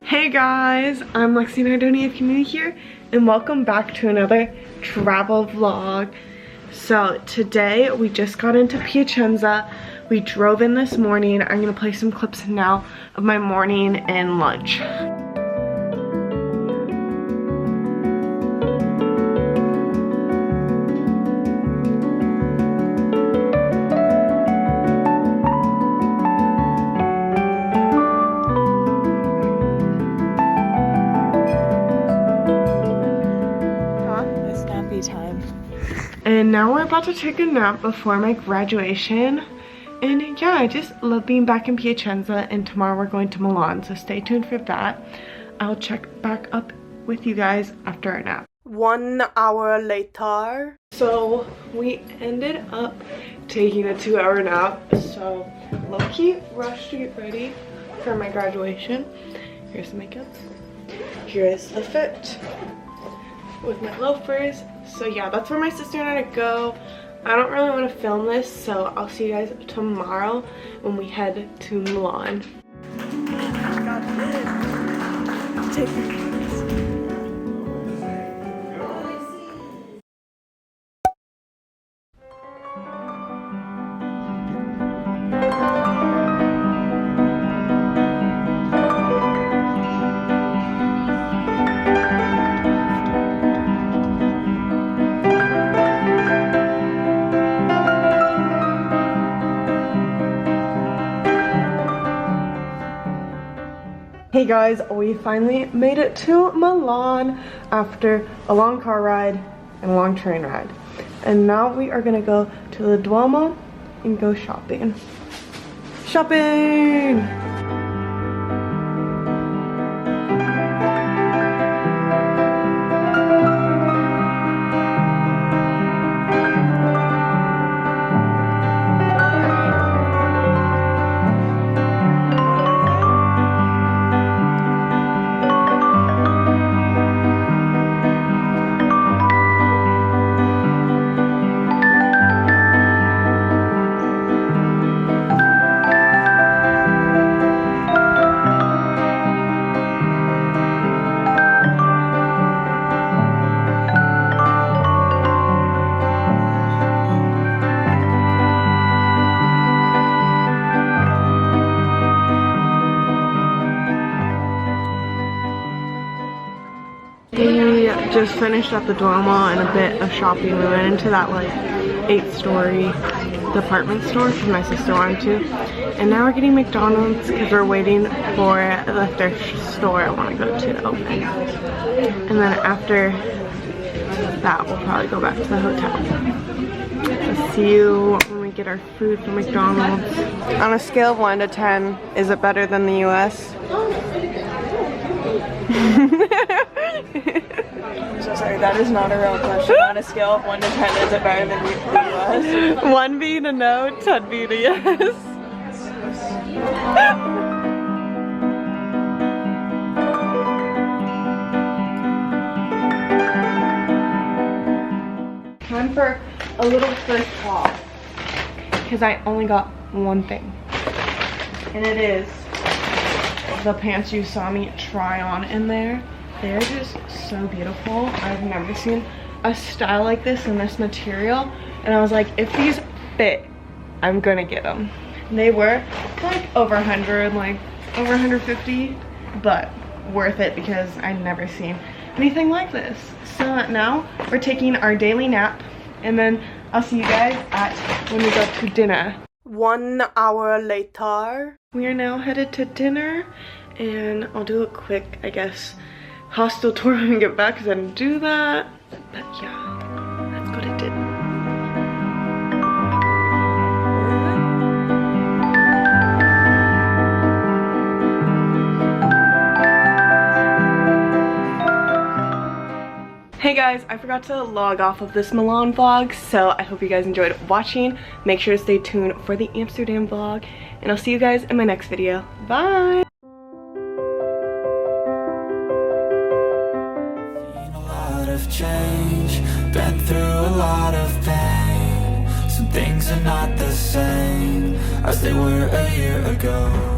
Hey guys, I'm Lexi Nardoni if you're new here, and welcome back to another travel vlog. So today we just got into Piacenza. We drove in this morning. I'm gonna play some clips now of my morning and lunch. Time. And now we're about to take a nap before my graduation. And yeah, I just love being back in Piacenza, and tomorrow we're going to Milan, so stay tuned for that. I'll check back up with you guys after our nap. 1 hour later. So we ended up taking a 2-hour nap, so low-key rushed to get ready for my graduation. Here's the makeup. Here's the fit with my loafers. So yeah, that's where my sister and I go. I don't really want to film this, so I'll see you guys tomorrow when we head to Milan. Hey guys, we finally made it to Milan after a long car ride and a long train ride. And now we are gonna go to the Duomo and go shopping. Shopping! We just finished at the Duomo and a bit of shopping. We went into that like 8-story department store because my sister wanted to. And now we're getting McDonald's because we're waiting for the thrift store I want to go to open. And then after that, we'll probably go back to the hotel. I'll see you when we get our food from McDonald's. On a scale of 1 to 10, is it better than the US? I'm so sorry, that is not a real question. On a scale of 1 to 10, is it better than the US? 1 being a no, 10 being a yes. Time for a little first haul, because I only got one thing, and it is the pants you saw me try on in there. They're just so beautiful. I've never seen a style like this in this material, and I was like, if these fit, I'm gonna get them. And they were like over 100, like over 150, but worth it because I've never seen anything like this. So now we're taking our daily nap, and then I'll see you guys when we go to dinner. 1 hour later. We are now headed to dinner, and I'll do a quick, I guess, hostel tour when we get back because I didn't do that. But yeah, let's go to dinner. Hey guys, I forgot to log off of this Milan vlog, so I hope you guys enjoyed watching. Make sure to stay tuned for the Amsterdam vlog, and I'll see you guys in my next video. Bye! Change, been through a lot of pain. Some things are not the same as they were a year ago.